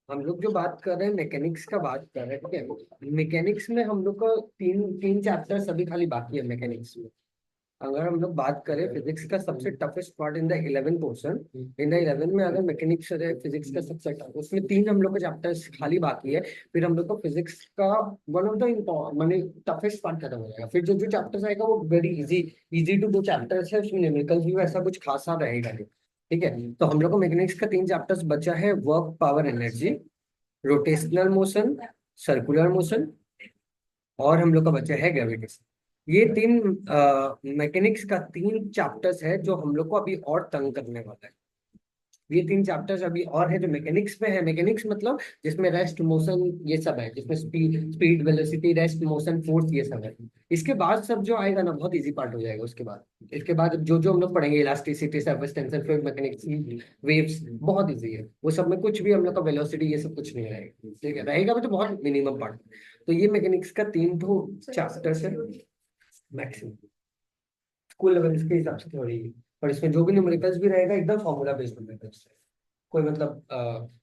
हम लोग जो बात कर रहे हैं मैकेनिक्स का बात कर रहे हैं, ठीक है। मैकेनिक्स में हम लोग को तीन तीन चैप्टर अभी खाली बाकी है मैकेनिक्स में। अगर हम लोग बात करें फिजिक्स का सबसे toughest part in the 11 portion, in the 11 में अगर मैकेनिक्स है फिजिक्स का सबसे टफ, उसमें तीन हम लोग का चैप्टर्स खाली बाकी है। फिर हम लोग को फिजिक्स का वन ऑफ द माने टफेस्ट पार्ट खत्म हो जाएगा। फिर जो जो चैप्टर्स आएगा वो वेरी इजी, इजी टू दो चैप्टर्स है, उसमें न्यूमेरिकल भी ऐसा कुछ खासा रहेगा नहीं। ठीक है, तो हम लोग को मैकेनिक्स का तीन चैप्टर्स बचा है, work, power, energy, rotational motion, circular motion, और हम लोग का बचा है ग्रेविटेशन। ये तीन मैकेनिक्स का तीन चैप्टर्स है जो हम लोग को अभी और तंग करने वाला है। ये तीन चैप्टर्स अभी और है जो मैकेनिक्स में है। मैकेनिक्स मतलब जिसमें रेस्ट, मोशन, ये सब है, जिसमें speed speed velocity, rest, motion, force, ये सब है। इसके बाद सब जो आएगा ना बहुत इजी पार्ट हो जाएगा। इसके बाद जो जो हम लोग पढ़ेंगे, elasticity, surface tension, fluid mechanics, waves, बहुत इजी है वो सब में। कुछ भी हम लोग का वेलोसिटी ये सब कुछ नहीं रहेगा, ठीक है, रहेगा भी तो बहुत मिनिमम पार्ट। तो ये मैकेनिक्स का तीन तो चैप्टर्स है मैक्सिमम, स्कूल लेवल के हिसाब से थोड़ी। और इसमें जो भी न्यूमेरिकल्स भी रहेगा एकदम फॉर्मूला बेस्ड न्यूमेरिकल्स। कोई मतलब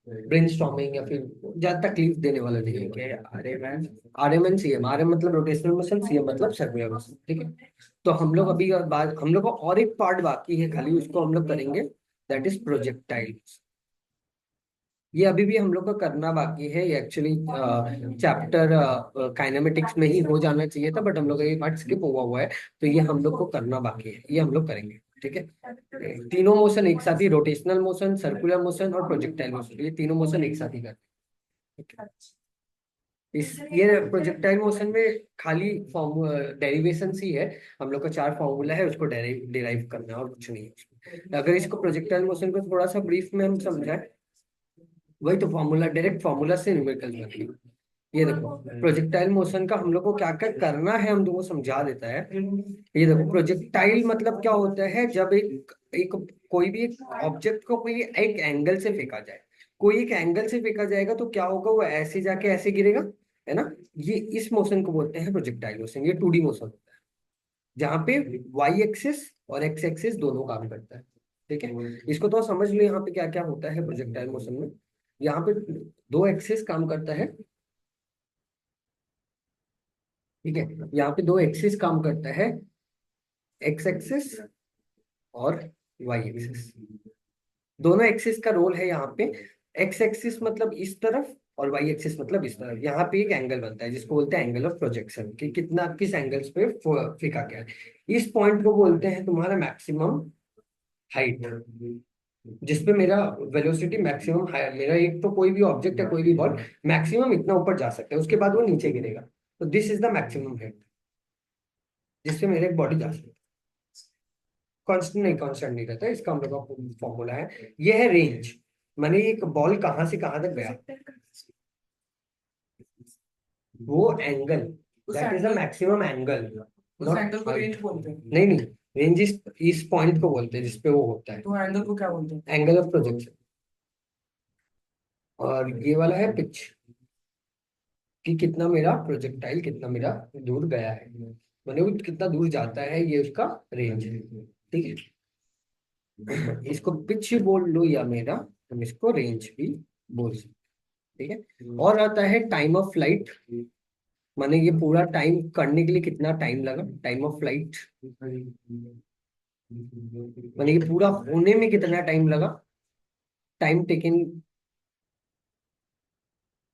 ब्रेनस्टॉर्मिंग या फिर ज्यादा तकलीफ देने वाला नहीं है। ठीक है। आर्यमैन। आरएमएन सीएम, आरएम मतलब रोटेशनल मोशन, सीएम मतलब सर्कुलर मोशन, ठीक है। तो हम लोग अभी बात, हम लोग को और एक पार्ट बाकी है खाली, उसको हम लोग करेंगे, दैट इज प्रोजेक्टाइल। ये अभी भी हम लोग को करना बाकी है। ये एक्चुअली चैप्टर काइनेमेटिक्स में ही हो जाना चाहिए था, बट हम लोग का ये पार्ट स्किप हुआ हुआ है। तो ये हम लोग को करना बाकी है, ये हम लोग करेंगे, ठीक है। तीनों मोशन एक साथ ही, रोटेशनल मोशन, सर्कुलर मोशन और प्रोजेक्टाइल मोशन, ये तीनों मोशन एक साथ ही करते हैं। इस ये प्रोजेक्टाइल मोशन में खाली फॉर्म डेरिवेशन ही है। हम लोग का चार फॉर्मूला है, उसको डिराइव करना है और कुछ नहीं है उसमें। अगर इसको प्रोजेक्टाइल मोशन को थोड़ा सा ब्रीफ में हम समझाएं, वही तो फॉर्मूला, डायरेक्ट फॉर्मूला से न्यूमेरिकल करके। ये देखो प्रोजेक्टाइल मोशन का हम लोग को क्या क्या करना है, हम तुमको समझा देता है। ये देखो प्रोजेक्टाइल मतलब क्या होता है, जब एक एक कोई भी एक ऑब्जेक्ट को कोई एक एंगल से फेंका जाए, कोई एक एंगल से फेंका जाएगा तो क्या होगा, वो ऐसे जाके ऐसे गिरेगा, है ना। ये इस मोशन को बोलते हैं प्रोजेक्टाइल मोशन। ये 2D मोशन होता है, जहाँ पे वाई एक्सिस और एक्स एक्सिस दोनों काम करता है, ठीक है। इसको तो समझ लो यहाँ पे क्या क्या होता है प्रोजेक्टाइल मोशन में। यहाँ पे दो एक्सिस काम करता है, ठीक है। यहाँ पे दो एक्सिस काम करता है, एक्स एक्सिस और वाई एक्सिस। दोनों एक्सिस का रोल है यहाँ पे। एक्स एक्सिस मतलब इस तरफ और वाई एक्सिस मतलब इस तरफ। यहाँ पे एक एंगल बनता है जिसको बोलते हैं एंगल ऑफ प्रोजेक्शन, कि कितना किस एंगल्स पे फेंका गया है। इस पॉइंट को बोलते हैं तुम्हारा मैक्सिमम हाइट, जिसपे मेरा वेलोसिटी मैक्सिमम है। मेरा एक तो कोई भी ऑब्जेक्ट है, कोई भी बॉल मैक्सिमम इतना ऊपर जा सकता है, उसके बाद वो नीचे गिरेगा। तो this is the maximum height जिससे मेरा एक बॉडी जा सकता है। कांस्टेंट नहीं, कांस्टेंट नहीं रहता, इसका हम लोग का फॉर्मूला है। ये है रेंज, माने एक बॉल कहाँ से कहाँ तक गया, वो एंगल, उस that is the angle maximum angle, उस नॉट एंगल को हाइट। रेंज बोलते हैं। नहीं नहीं, रेंज इस पॉइंट को बोलते हैं जिसपे वो होता है, तो एंगल को क्या बोलते हैं? Angle of projection. और ये वाला है पिच, कि कितना मेरा प्रोजेक्टाइल कितना मेरा दूर गया है, मैंने वो कितना दूर जाता है, ये उसका रेंज है, ठीक है। इसको पिच बोल लो या मेरा, हम इसको रेंज भी बोल सकते हैं, ठीक है। और आता है टाइम ऑफ फ्लाइट, माने ये पूरा टाइम करने के लिए कितना टाइम लगा, टाइम ऑफ फ्लाइट, माने ये पूरा होने में कितना टाइम लगा, time taken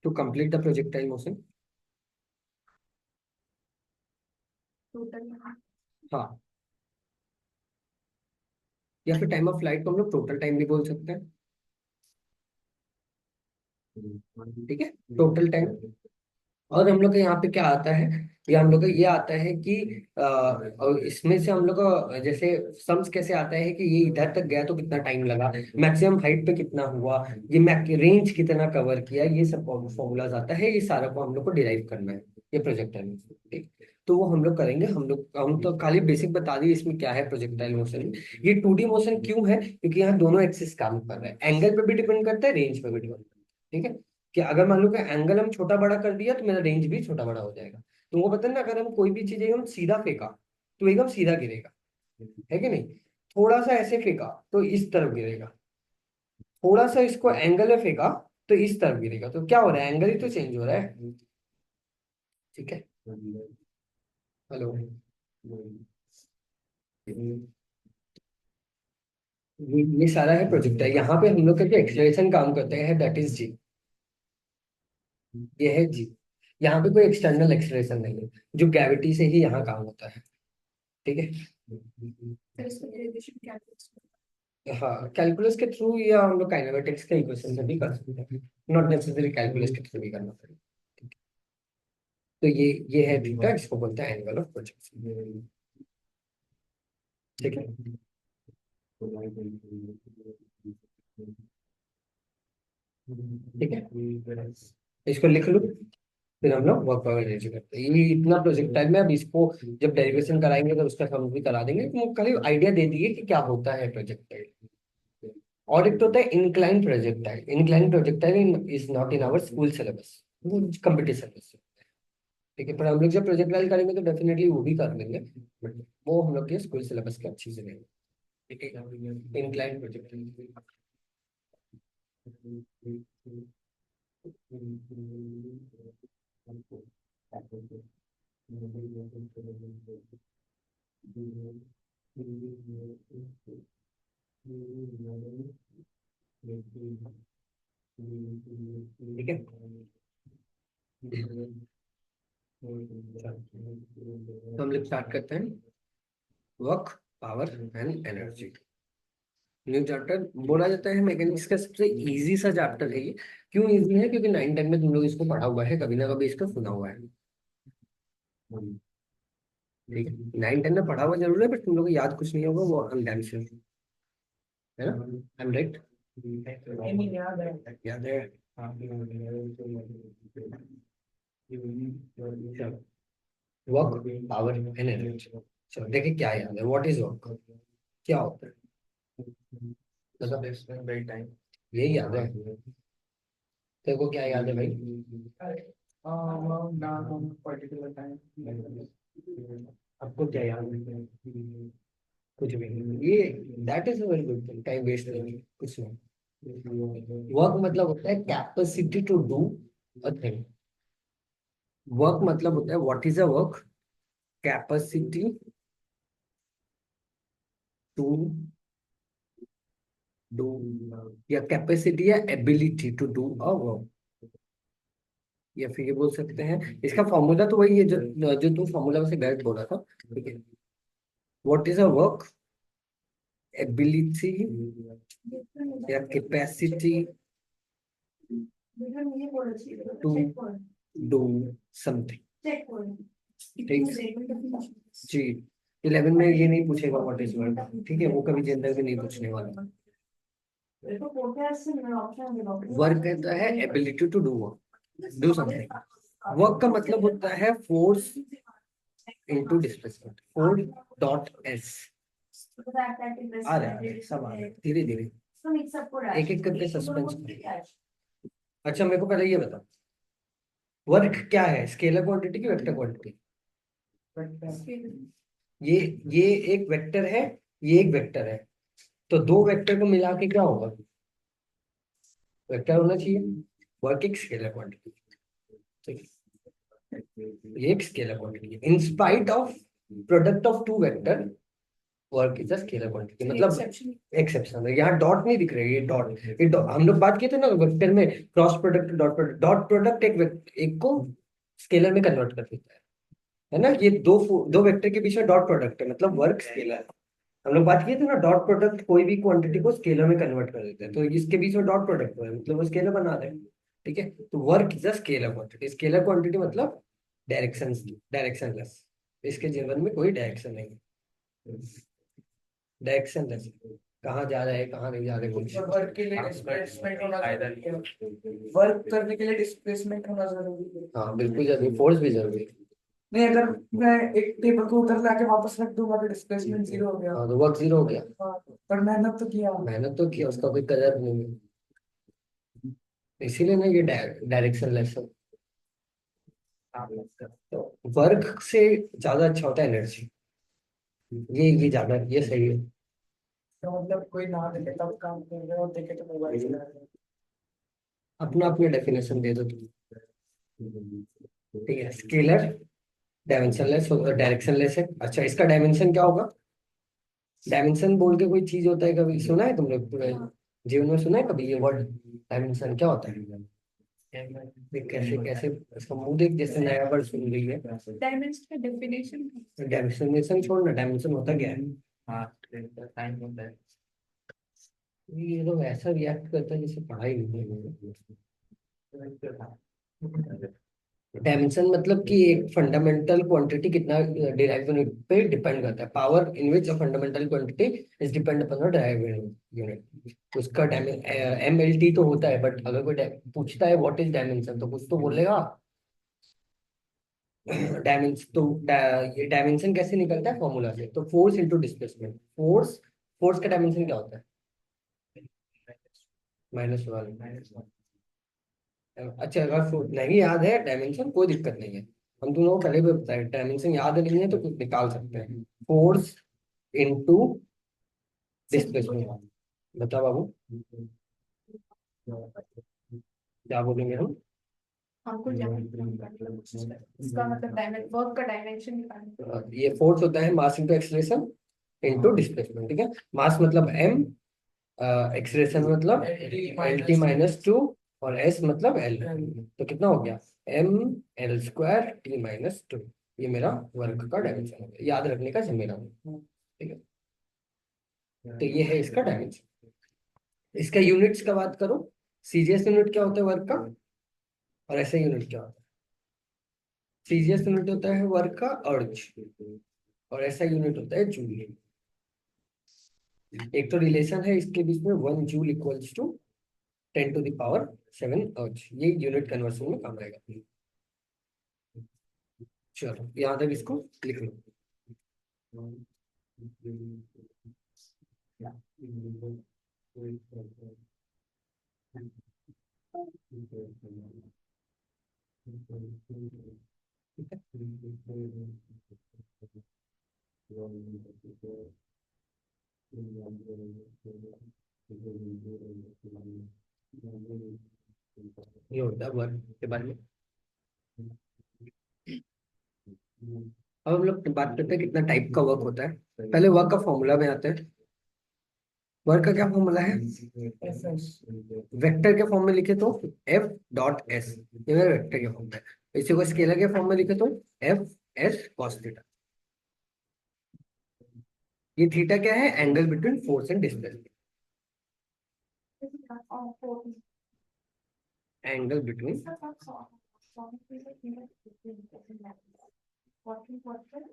to complete the projectile motion. Total. हाँ, या फिर टाइम ऑफ फ्लाइट को हम लोग टोटल टाइम भी बोल सकते हैं, ठीक है, टोटल टाइम। और हम लोग के यहाँ पे क्या आता है, या हम लोग का ये आता है कि और इसमें से हम लोग का जैसे सम्स कैसे आता है कि ये इधर तक गया तो कितना टाइम लगा, मैक्सिमम हाइट पे कितना हुआ, ये रेंज कितना कवर किया, ये सब फॉर्मूलाज आता है। ये सारा को हम लोग को डिराइव करना है, ये प्रोजेक्टाइल मोशन, ठीक। तो वो हम लोग करेंगे। हम तो खाली बेसिक बता दिए इसमें क्या है प्रोजेक्टाइल मोशन में। ये 2D मोशन क्यों है, क्योंकि यहाँ दोनों एक्सिस काम कर रहे हैं, एंगल पे भी डिपेंड करता है, रेंज पे भी डिपेंड करता है, ठीक है। कि अगर मान लो कि एंगल हम छोटा बड़ा कर दिया तो मेरा रेंज भी छोटा बड़ा हो जाएगा। तुमको पता है ना, अगर हम कोई भी चीज एकदम सीधा फेंका तो एकदम सीधा गिरेगा, है कि नहीं। थोड़ा सा ऐसे फेंका तो इस तरफ गिरेगा, थोड़ा सा इसको एंगल में फेंका तो इस तरफ गिरेगा, तो क्या हो रहा है, एंगल ही तो चेंज हो रहा है। ठीक है, हेलो, ये सारा है प्रोजेक्टर। यहाँ पे हम लोग का जो एक्सलेशन काम करते हैं दैट इज जी, ये है जी। यहाँ पे कोई एक्सटर्नल एक्सलेशन नहीं है, जो ग्रेविटी से ही यहाँ काम होता है। ठीक है, फिर इसको डेरिवेशन क्या हाँ कैलकुलस के थ्रू या हम लोग काइनेमेटिक्स के इक्वेशन से भी कर सकते हैं, नॉट नेसेसरी कैलकुलस के थ्रू भी करना पड़ेगा। तो ये है थीटा, जिसको बोलते हैं एंगल ऑफ प्रोजेक्शन। ठीक है, ठीक है, इसको लिख लो, फिर हम लोग वर्क पावर एनर्जी करते हैं। ये इतना प्रोजेक्ट टाइम में, अब इसको जब डेरिवेशन कराएंगे तो उसका हम भी करा देंगे, तो खाली आइडिया दे दिए कि क्या होता है प्रोजेक्टाइल। और एक तो होता है incline projectile. Incline projectile is not in our school syllabus, competition में से। ठीक है, पर हम लोग जब प्रोजेक्टाइल करेंगे तो डेफिनेटली वो भी कर लेंगे, बट वो हम लोग के स्कूल सिलेबस के अच्छी से रहेंगे। ठीक है, इंक्लाइन प्रोजेक्टाइल। ठीक है, तो हम लोग स्टार्ट करते हैं work power and energy. New chapter बोला जाता है मैकेनिक्स का सबसे इजी सा चैप्टर है ये। क्यों इजी है, क्योंकि 9-10 में तुम लोग इसको पढ़ा हुआ है, कभी ना कभी इसको सुना हुआ है। ठीक है, 9-10 में पढ़ा हुआ जरूर है, बट तुम लोग को याद कुछ नहीं होगा, वो हम डैम श्योर है ना। आई एम राइट, नहीं याद है। याद है। वर्क पावर एंड एनर्जी, चलो देखिए क्या याद है, व्हाट इज वर्क, क्या होता है, मतलब यही याद है। तेरे को क्या याद है भाई? Particular time. आपको क्या याद है? कुछ भी नहीं, ये that is a very good thing, time waste नहीं, कुछ नहीं। वर्क मतलब होता है capacity to do a thing. Work मतलब होता है what is a work, capacity to do, या कैपेसिटी या ability to do a work, या फिर ये बोल सकते हैं इसका फॉर्मूला तो वही है जो जो तू फॉर्मूला में से गलत बोला था। ठीक है, what is a work, ability या कैपेसिटी टू डू समथिंग। ठीक जी, 11 में ये नहीं पूछेगा व्हाट इज वर्क, ठीक है, वो कभी जनरल में नहीं पूछने वाला। वर्क कहता है ability to do work, do something. Work का मतलब होता है force into displacement, force dot S. आ रहा है सब, आ रहा है धीरे धीरे, एक एक करके सस्पेंस। अच्छा मेरे को पहले ये बता, वर्क क्या है, स्केलर क्वांटिटी की वेक्टर क्वांटिटी? ये ये एक वेक्टर है, ये एक वेक्टर है, तो दो वेक्टर को मिला के क्या होगा, वेक्टर होना चाहिए। वर्क एक स्केलर क्वांटिटी, ठीक है, ये एक स्केलर क्वांटिटी है। In spite of product of two vector, work is a scalar quantity, मतलब एक्सेप्शन है। यहाँ डॉट नहीं दिख रही है, डॉट हम लोग बात किए थे ना वेक्टर में, cross product dot product, dot product एक को स्केलर में कन्वर्ट कर देता है ना। ये दो वेक्टर के बीच में डॉट प्रोडक्ट है, मतलब वर्क स्केलर है। हम लोग बात किए थे ना, डॉट प्रोडक्ट कोई भी क्वांटिटी को स्केलर में कन्वर्ट कर देता है, तो इसके बीच में डॉट प्रोडक्ट है, मतलब वो स्केलर बना रहे हैं। ठीक है, तो work is a scalar quantity. Scalar quantity मतलब डायरेक्शन, डायरेक्शनलेस, इसके जीवन में कोई डायरेक्शन नहीं है, डायरेक्शनलेस, कहाँ जा रहे हैं कहाँ नहीं जा रहे कुछ। वर्क के लिए डिस्प्लेसमेंट होना जरूरी है। वर्क करने के लिए डिस्प्लेसमेंट होना जरूरी है। हाँ बिल्कुल जरूरी, फोर्स भी जरूरी है। नहीं, अगर मैं एक टेबल को उधर लाके वापस रख दूंगा तो डिस्प्लेसमेंट जीरो हो गया। हाँ तो वर्क जीरो हो गया, हाँ, पर मेहनत तो किया। मेहनत तो किया, उसका कोई कदर नहीं है, इसीलिए ना ये डायरेक्शन लेस है। तो वर्क से ज्यादा अच्छा होता है एनर्जी, ये ज्यादा, ये सही है। तो मतलब कोई ना देखे तब काम कर रहे हो, देखे तो मोबाइल चला रहे हो। अपना अपना डेफिनेशन दे दो तुम। ठीक है, स्केलर डायमेंशनलेस डायरेक्शनलेस है। अच्छा, इसका डायमेंशन क्या होगा? डायमेंशन बोल के कोई चीज होता है, कभी सुना है तुमने पूरे जीवन में? सुना है कभी ये वर्ड डायमेंशन क्या होता है? देख कैसे कैसे इसका मुंह देख, जैसे नया वर्ड सुन रही है। डायमेंशन का डेफिनेशन। डायमेंशन छोड़ना, डायमेंशन होता क्या है? हाँ, टाइम होता है। ये लोग ऐसा रिएक्ट करते हैं जैसे पढ़ाई नहीं है। डायमेंशन मतलब कि एक फंडामेंटल क्वांटिटी कितना डिराइव यूनिट पे डिपेंड करता है। Power in which a fundamental quantity is depend upon the derive unit. उसका MLT तो होता है, बट अगर कोई पूछता है व्हाट इज डायमेंशन तो कुछ तो बोलेगा। डायमेंशन तो ये डायमेंशन कैसे निकलता है फॉर्मूला से? तो force into displacement. Force, force का डायमेंशन क्या होता है? -1। अच्छा, अगर नहीं याद है डायमेंशन कोई दिक्कत नहीं है, हम तुम लोगों को पहले भी बताया डायमेंशन याद नहीं है तो कुछ निकाल सकते हैं। Force into displacement. बता बाबू, क्या बोलेंगे हम? हमको इसका मतलब वर्क का डायमेंशन निकालना। ये फोर्स होता है mass into acceleration into displacement. ठीक है, मास मतलब m, एक्सलेशन मतलब LT-2, और s मतलब l। तो कितना हो गया? ML²T-2। ये मेरा वर्क का डायमेंशन हो गया, याद रखने का जिम्मेदार। ठीक है, तो ये है इसका डायमेंशन। इसका यूनिट्स का बात करो, सीजीएस यूनिट क्या होता है वर्क का, और ऐसा यूनिट क्या होता है? सीजीएस यूनिट होता है वर्क का अर्ज, और ऐसा यूनिट होता है जूल। एक तो रिलेशन है इसके बीच में, 1 जूल इक्वल्स टू 10⁻⁷ अर्ज। ये यूनिट कन्वर्सन में काम आएगा। चलो यहाँ तक इसको लिख लो। ठीक है, ये होता है वर्क के बारे में। अब हम लोग बात करते हैं कितना टाइप का वर्क होता है। पहले वर्क का फॉर्मूला में आते हैं। वर्क का क्या फॉर्मूला है? वेक्टर के फॉर्म में लिखे तो F.S, ये मेरा वेक्टर के फॉर्म में है। इसी को स्केलर के फॉर्म में लिखे तो FS cos थीटा। ये थीटा क्या है? Angle between force and displacement. Angle between,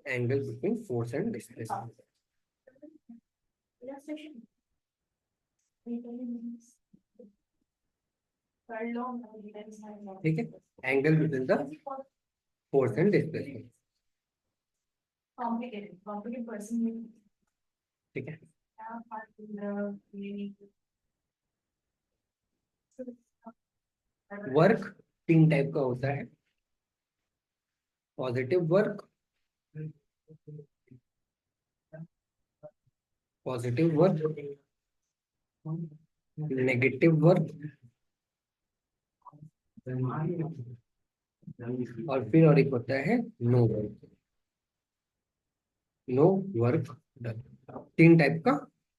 angle between force and displacement. ठीक है, angle between the force and displacement. ठीक है, वर्क 3 टाइप का होता है। Positive work, positive work, negative work, और फिर और एक होता है no work. No work done. 3 type का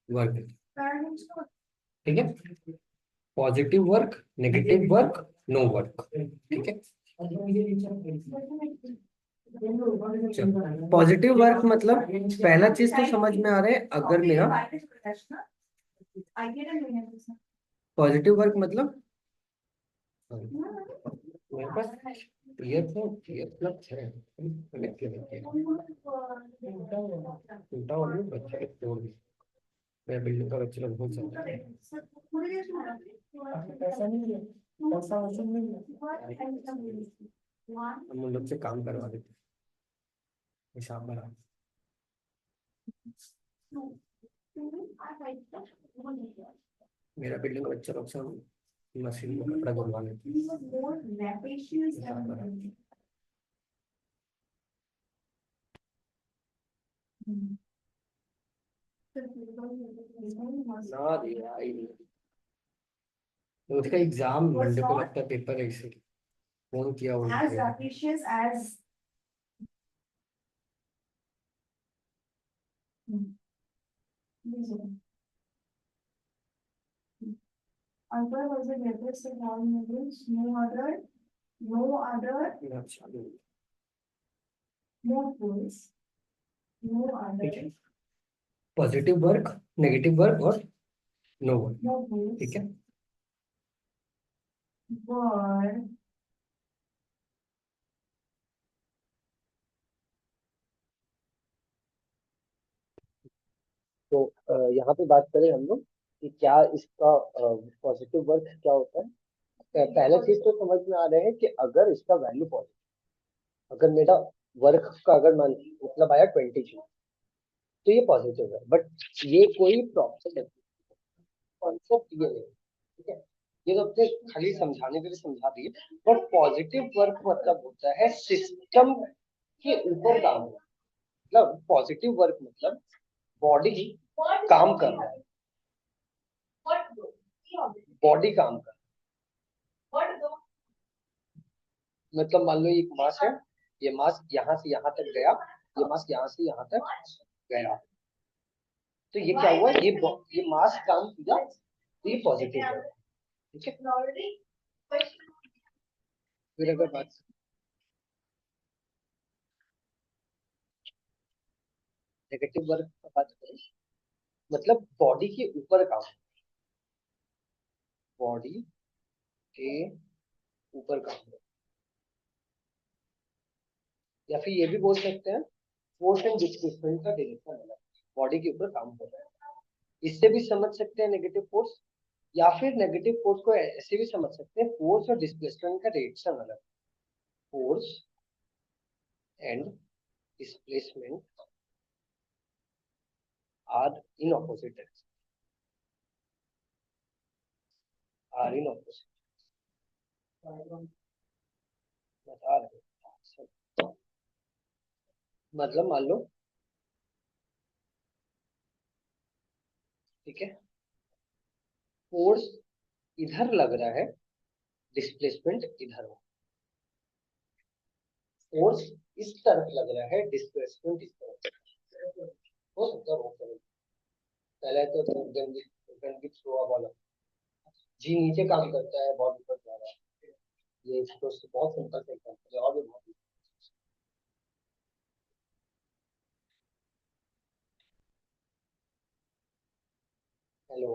वर्क। ठीक है, positive work, negative work, no work. ठीक है, पॉजिटिव वर्क मतलब पहला चीज तो समझ में आ रहा है। अगर मेरा पॉजिटिव वर्क मतलब मेरे पास ईयरप्लग है, कनेक्ट किया टूटा और भी बच्चे ने तोड़ दिया। मेरा बिल्डिंग का बच्चे लोग बहुत ज्यादा है। पैसा नहीं है, पैसा वसूल नहीं है। हम उन लोग से काम करवा देते, हिसाब बना। मेरा बिल्डिंग का बच्चा लोग से हम मशीन में कपड़ा धुलवा लेते हैं। ना दिया आई नहीं। तो उसका एग्जाम was मंडे को not लगता है, पेपर है, इसीलिए फोन किया as उनको। rapacious as Akbar was the greatest of all Mughals. अच्छा No fools, no ठीक है, other, positive work, negative work और नो वर्क, no fools ठीक है। were तो यहाँ पे बात करें हम लोग कि क्या इसका पॉजिटिव वर्क क्या होता है। पहला चीज तो समझ में आ रहा है कि अगर इसका वैल्यू पॉजिटिव, अगर मेरा वर्क का अगर मान मतलब आया 20 तो ये पॉजिटिव है। बट ये कोई प्रॉपर कॉन्सेप्ट ये नहीं, ठीक है। ये तो अपने खाली समझाने के लिए समझा दिए। बट पॉजिटिव वर्क मतलब होता है सिस्टम के ऊपर काम होना। मतलब पॉजिटिव वर्क मतलब बॉडी काम कर रहा है, बॉडी काम कर रहा है। मतलब मान लो एक मास है, ये मास यहाँ से यहाँ तक गया, ये मास यहाँ से यहाँ तक गया, तो ये क्या हुआ, ये मास काम किया, तो ये पॉजिटिव है, ठीक है। फिर अगर बात नेगेटिव वर्क की बात करें, मतलब बॉडी के ऊपर काम, बॉडी के ऊपर काम, या फिर ये भी बोल सकते हैं फोर्स एंड डिस्प्लेसमेंट का डायरेक्शन अलग, बॉडी के ऊपर काम कर रहा है। इससे भी समझ सकते हैं नेगेटिव फोर्स, या फिर नेगेटिव फोर्स को ऐसे भी समझ सकते हैं फोर्स और डिस्प्लेसमेंट का डायरेक्शन अलग, force and displacement are in opposite direction, are in opposite, बता रहे हैं। मतलब मान लो, ठीक है, फोर्स इधर लग रहा है, डिस्प्लेसमेंट इधर हो, फोर्स इस तरफ लग रहा है, डिस्प्लेसमेंट इस तरफ हो सकता है। पहले तो गंदी थ्रो बॉल जी नीचे काम करता है, बॉल ऊपर जा रहा है। ये तो बहुत सिंपल सा एग्जांपल है, और भी बहुत। हेलो,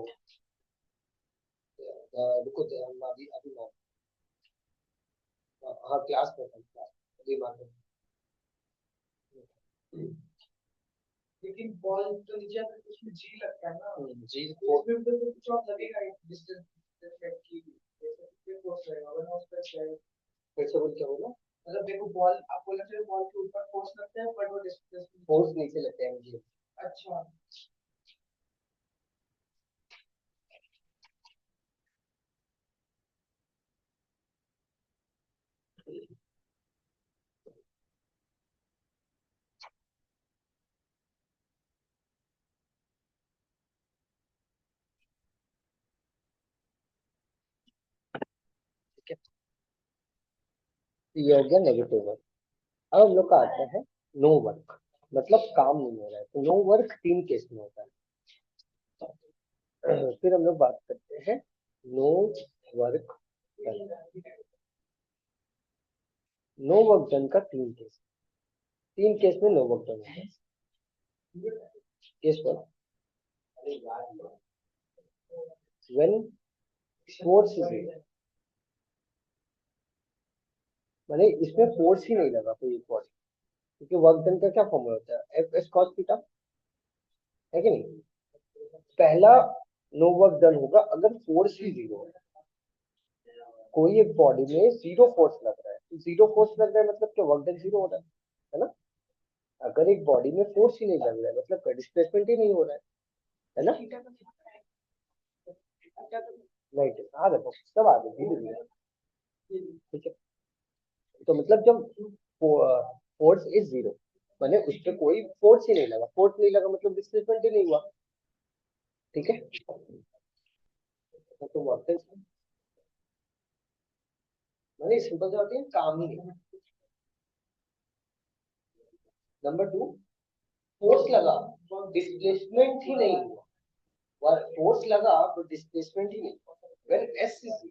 रुको हम अभी अभी मान, हाँ क्लास में था, क्लास अभी मान लो। लेकिन बॉल तो नीचे आकर उसमें जी लगता है ना, जी उसमें तो कुछ और लगेगा ही, डिस्टेंस की जैसे फोर्स रहेगा वरना उस पर जाएगा। फिर से बोल, क्या बोला। मतलब देखो बॉल आप बोल रहे थे बॉल के ऊपर फोर्स लगता है बट वो डिस्प्लेसमेंट फोर्स नीचे लगता है जी। अच्छा ठीक है, तो ये हो गया नेगेटिव वर्क। अब हम लोग का आता है नो वर्क, मतलब काम नहीं हो रहा है। तो नो वर्क 3 केस में होता है। फिर हम लोग बात करते हैं no work done. No work done का 3 केस, 3 केस में नो वर्क डन होता है। Case 1, when force is zero, माने इसमें फोर्स ही नहीं लगा कोई बॉडी, क्योंकि वर्क डन का क्या फॉर्मूला होता है, एफ एस कॉस थीटा, है कि नहीं। पहला नो वर्क डन होगा अगर फोर्स ही जीरो है, कोई एक बॉडी में जीरो फोर्स लग रहा है। तो जीरो फोर्स लग रहा है मतलब क्या, वर्क डन जीरो हो रहा है ना। अगर एक बॉडी में फोर्स ही नहीं लग रहा है मतलब डिस्प्लेसमेंट ही नहीं हो रहा है ना। राइट, आ देखो सब आ गए धीरे धीरे, ठीक है। तो मतलब जब फोर्स इज जीरो, माने उस पर कोई फोर्स ही नहीं लगा, फोर्स नहीं लगा मतलब डिस्प्लेसमेंट ही नहीं हुआ, ठीक है। तो वर्क डन मैंने सिंपल से होती है, काम ही नहीं। नंबर 2, फोर्स लगा तो डिस्प्लेसमेंट ही नहीं हुआ, फोर्स लगा तो डिस्प्लेसमेंट ही नहीं हुआ, वेर एस इज,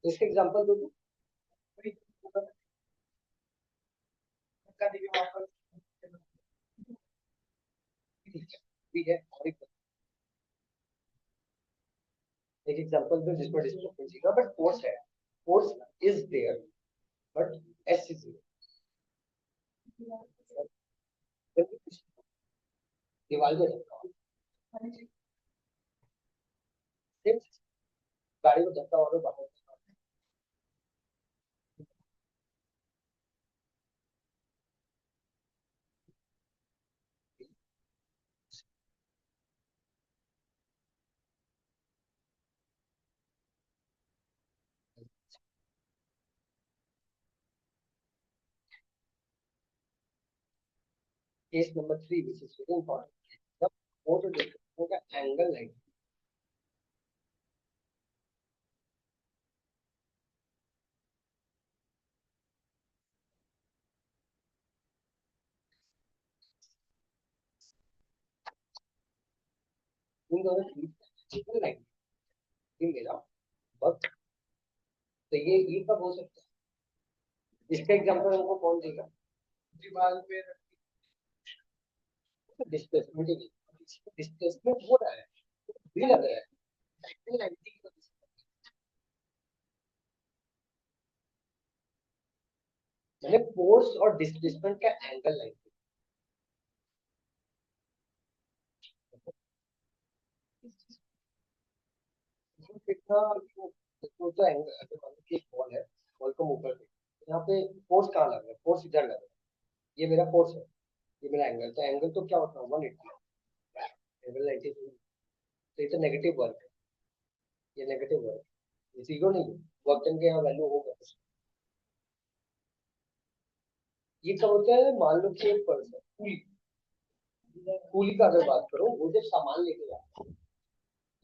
इसके एग्जांपल दो तो। ठीक है, और एक एग्जांपल दो जिसमें डिस्प्लेसमेंट सीखा बट फोर्स है, force is there but as is दीवार पे धक्का, गाड़ी को धक्का और बाहर। Case number 3 which is very important, जब फोटो देखो का एंगल लाइन, इन दोनों की लाइन ये मेरा वक्त, तो ये कब हो सकता है, इसका एग्जांपल हमको कौन देगा, दीवार पे डिस्प्लेसमेंट, डिस्प्लेसमेंट हो रहा है, भी लग रहा है, एंगल 90 की वजह से। मैंने फोर्स और डिस्प्लेसमेंट का एंगल 90, कितना तो एंगल, अगर मान लो कि एक बॉल है, बॉल को ऊपर पे, यहाँ पे फोर्स कहाँ लग रहा है, फोर्स इधर लग रहा है, ये मेरा फोर्स है, ये मेरा एंगल, तो एंगल तो क्या होता है 180, एंगल 90, तो ये तो नेगेटिव वर्क है, ये नेगेटिव वर्क, ये जीरो नहीं है, वर्क डन के यहाँ वैल्यू होगा। ये कब होता है, मान लो कि एक पर्सन कूली, कूली का अगर बात करो, वो जब सामान लेके जाता है,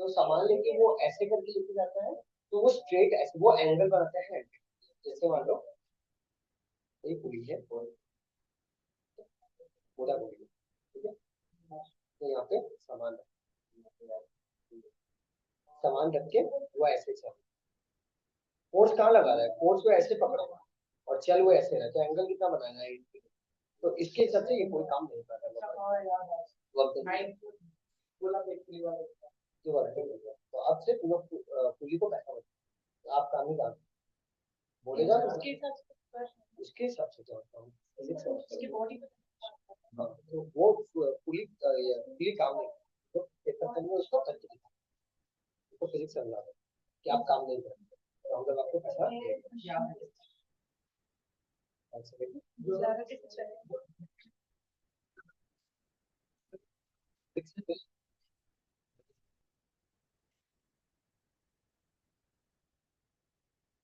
तो सामान लेके वो ऐसे करके लेके जाता है, तो वो स्ट्रेट ऐसे वो एंगल बनाता है, जैसे मान लो ये कूली है, पूरा कूली है, ठीक है, तो यहाँ पे सामान रख के वो ऐसे चल, फोर्स कहाँ लगा रहा है, फोर्स को ऐसे पकड़ेगा और चल वो ऐसे रहा, तो एंगल कितना बनाना है, तो इसके हिसाब से ये कोई काम नहीं कर रहा है, वक्त जो वर्क है, तो अब से पुली को पैसा बचेगा, तो आप काम ही काम बोलेगा, उसके हिसाब से क्या होता है, हाँ, तो वो पुली पुली काम नहीं, तो पेपर करने में उसको करके दिखा, उसको फिजिक्स समझा दो कि आप काम नहीं करते, तो हम लोग आपको पैसा देंगे।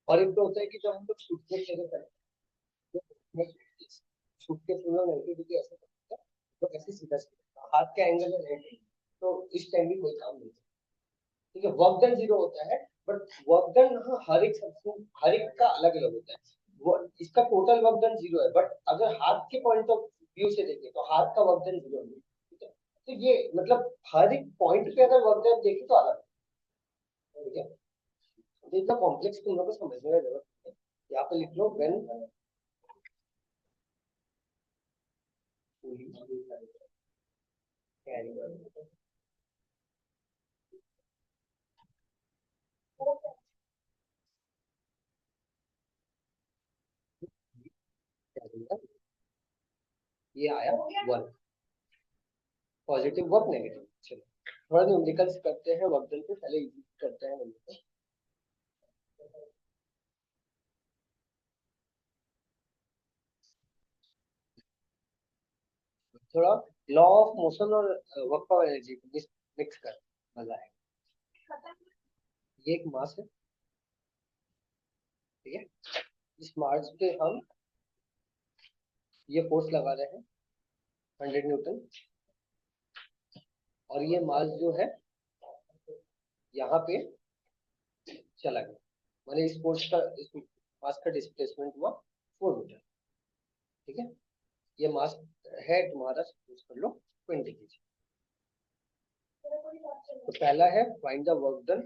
और एक तो होता है कि जब हम लोग सूटकेस लेके चलते हैं, सूटकेस में नेगेटिविटी ऐसे करते हैं, तो ऐसे सीधा सीधा हाथ के एंगल में रहेंगे, तो इस टाइम भी कोई काम नहीं है, ठीक है, वर्क डन जीरो होता है, बट वर्क डन हर एक हर एक का अलग अलग होता है, वो इसका टोटल वर्क डन जीरो है, बट अगर हाथ के पॉइंट ऑफ व्यू से देखें तो हाथ का वर्क डन जीरो है, ठीक है, तो ये मतलब हर एक पॉइंट पे अगर वर्क डन देखें तो अलग है, ठीक है, तो इतना कॉम्प्लेक्स तुम लोग को समझने की जरूरत है, यहाँ पे लिख लो व्हेन ये आया वर्क, पॉजिटिव वर्क नेगेटिव, चलो थोड़ा न्यूमेरिकल्स करते हैं, वर्क डन पे पहले इजी करते हैं न्यूमेरिकल, थोड़ा लॉ ऑफ मोशन और वर्क ऑफ एनर्जी मिक्स कर, मजा आएगा। ये एक मास है, ठीक है, इस मास पे हम ये फोर्स लगा रहे हैं 100 न्यूटन, और ये मास जो है यहाँ पे चला गया, माने इस फोर्स का, इस मास का डिस्प्लेसमेंट हुआ 4 मीटर। ठीक है, ये मास है तुम्हारा, सपोज कर लो 20 kg। तो पहला है find the work done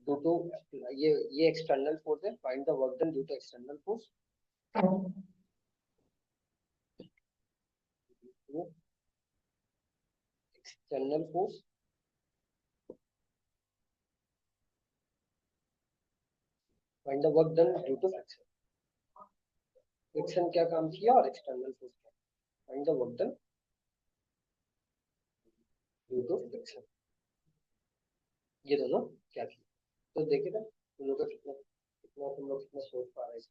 due to, ये एक्सटर्नल फोर्स है, find the work done due to external force. External force find the work done due to friction. Friction क्या काम किया और एक्सटर्नल फोर्स क्या, find the work done due to friction. ये दोनों क्या किया, तो देखिए ना तुम लोग का कितना कितना तुम लोग कितना सोच पा रहे हैं।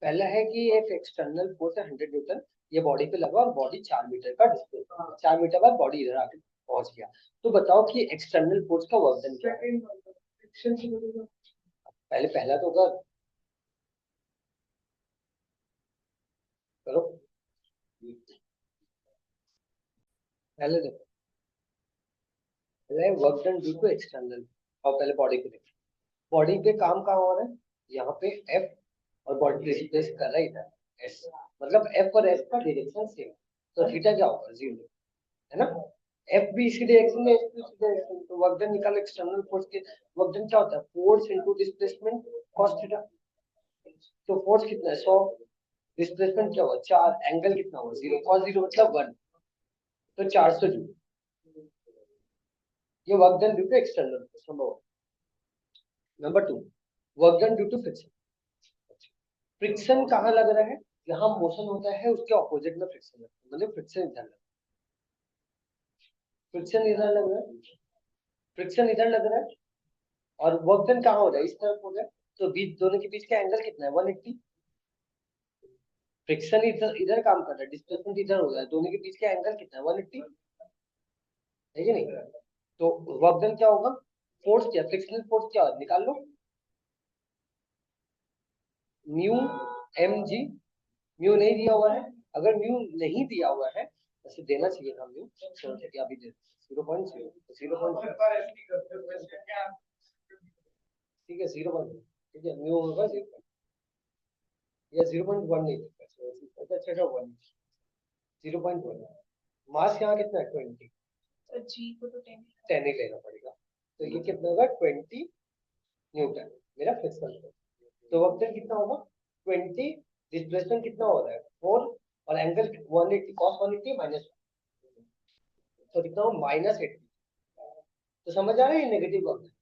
पहला है कि एक एक्सटर्नल फोर्स है 100 न्यूटन, ये बॉडी पे लगा और बॉडी 4 मीटर का डिस्टेंस, 4 मीटर बाद बॉडी इधर आके पहुंच गया। तो बताओ कि एक्सटर्नल फोर्स का वर्क डन क्या है। पहले पहला तो होगा, करो पहले देखो, पहले work done due to external. और पहले बॉडी पे देखो, बॉडी पे काम कहाँ हो रहा है, यहाँ पे एफ, और बॉडी डिस्प्लेस कर रहा है इधर एस, मतलब एफ और एस का डायरेक्शन सेम, तो थीटा क्या होगा 0, है ना। एफ भी इसी डायरेक्शन में, एफ भी इसी डायरेक्शन में, तो वर्क डन निकालो एक्सटर्नल फोर्स के। वर्क डन क्या होता है, force into displacement cos theta. तो फोर्स कितना है 100, डिस्प्लेसमेंट क्या हुआ 4, एंगल कितना हुआ 0, cos 0 मतलब 1, तो 400 जूल। ये work done due to external force number 1। Number 2, work done due to friction. Friction कहाँ लग रहा है, जहां मोशन होता है उसके ऑपोजिट में फ्रिक्शन लगता है, मतलब फ्रिक्शन इधर लग, फ्रिक्शन इधर लग रहा है, फ्रिक्शन इधर लग रहा है, और वर्क डन कहाँ हो रहा है, इस तरफ हो रहा है। तो बीच दोनों के बीच का एंगल कितना है 180। फ्रिक्शन इधर इधर काम कर रहा है, डिस्प्लेसमेंट इधर हो रहा है, दोनों के बीच का एंगल कितना है 180, है कि नहीं। तो वर्क डन क्या होगा, फोर्स क्या, फ्रिक्शनल फोर्स क्या निकाल लो, म्यू एम जी। म्यू नहीं दिया हुआ है, अगर म्यू नहीं दिया हुआ है, वैसे देना चाहिए था म्यू, अभी दे 0.0, 0. ठीक है 0. ठीक है, म्यू होगा 0 या 0.1 नहीं देगा, अच्छा 1, 0.1। मास यहाँ कितना है 20, जी को तो 10 10 ही लेना पड़ेगा, तो ये कितना होगा 20 न्यूटन मेरा फ्रिक्शनल फोर्स। तो वक्त कितना होगा 20, डिस्प्लेसमेंट कितना हो रहा है 4, और एंगल 180, cos 180 माइनस, तो कितना हो -80। तो समझ आ रहा है ये नेगेटिव वक्त।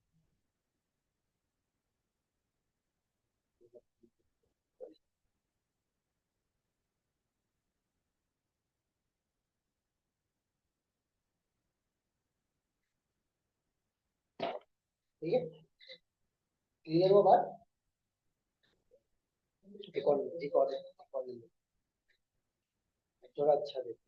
ठीक है, क्लियर हुआ बात। एक और थोड़ा अच्छा देखो,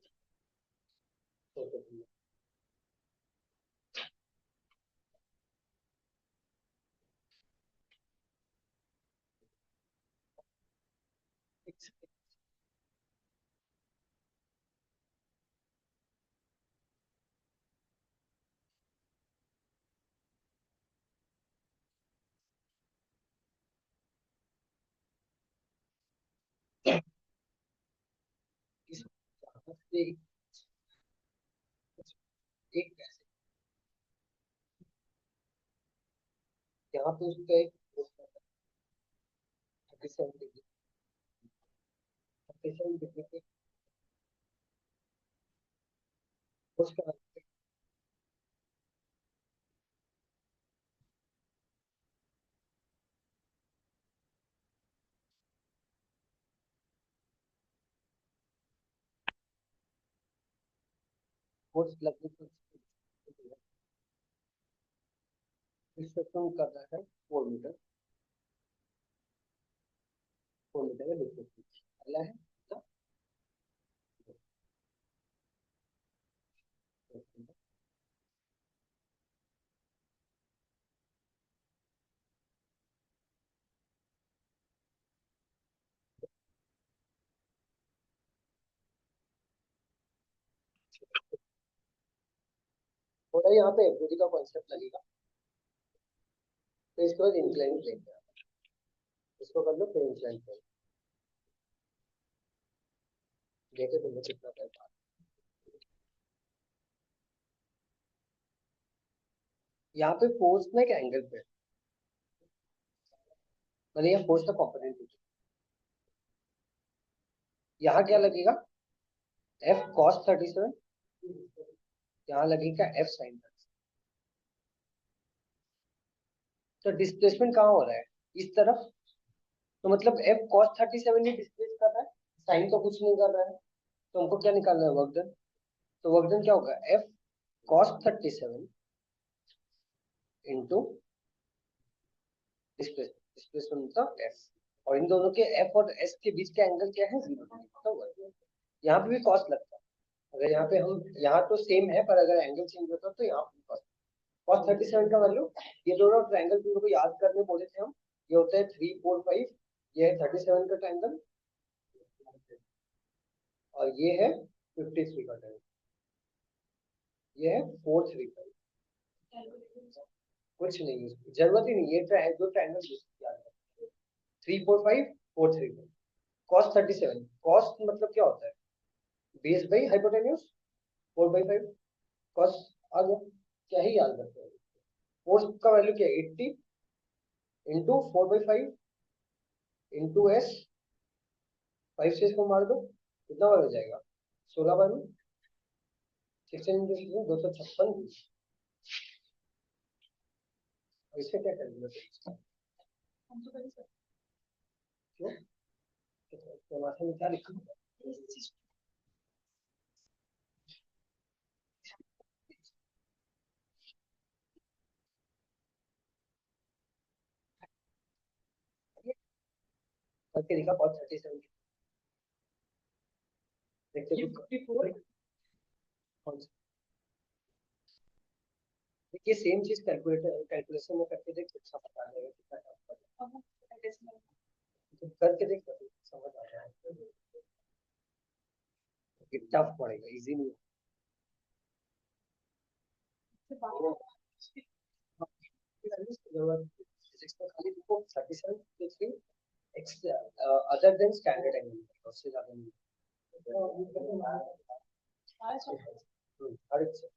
इस एक एक ऐसे यहाँ पे उसका एक 37 डिग्री, 37 डिग्री पे उसका फोर्स लगने पर डिस्ट्रक्शन कर रहा है 4 मीटर, 4 मीटर का डिस्टेंस पहला है तो अगर यहाँ पे एफबीडी का कॉन्सेप्ट लगेगा तो इसके बाद इंक्लाइन प्लेन इसको कर लो, फिर इंक्लाइन प्लेन देखो तुमने कितना कर पा। यहाँ पे फोर्स ना एक एंगल पे, मतलब यहाँ फोर्स का कॉम्पोनेंट यहाँ क्या लगेगा, एफ कॉस 37, यहाँ लगेगा एफ साइन 37। तो डिस्प्लेसमेंट कहाँ हो रहा है, इस तरफ, तो मतलब एफ कॉस 37 ही डिस्प्लेस कर रहा है, साइन तो कुछ नहीं कर रहा है। तो हमको क्या निकालना है, वर्क डन। तो वर्क डन क्या होगा, एफ कॉस 37 इंटू डिस्प्लेसमेंट मतलब एफ, और इन दोनों के एफ और एस के बीच का एंगल क्या है, 0 डिग्री। तो यहाँ पे भी कॉस लगता है, अगर यहाँ पे हम, यहाँ तो सेम है पर अगर एंगल चेंज होता तो यहाँ पे कॉस। कॉस 37 का वैल्यू, ये दोनों ट्रायंगल तुम लोग को याद करने बोले थे हम, ये होता है 345, ये है 37 का ट्रायंगल, और ये है 53 का ट्रायंगल, ये है 435। कुछ नहीं है, जरूरत ही नहीं, ये दो ट्रायंगल याद रखो, 345 435। कॉस 37, कॉस मतलब क्या होता है, बेस बाई हाइपोटेन्यूज, 4/5 कॉस आ गया, क्या ही याद रखते हैं। फोर्स का वैल्यू क्या है, 80 इंटू 4/5 इंटू एस, 5 से इसको मार दो, कितना बार हो जाएगा, 16 बार में, 256। इससे क्या करेंगे, क्यों, तो माथे में क्या लिखा होगा, करके लिखा कॉस 37, देखते हैं कौन सा। देखिए सेम चीज कैलकुलेशन में करके देख, अच्छा पता लगेगा कितना टफ पड़ेगा, तो करके देख समझ आ जाएगा, टफ पड़ेगा, इजी नहीं है। फिजिक्स में खाली देखो 37 के 3 x other than standard angle, उससे ज्यादा नहीं। हर एक से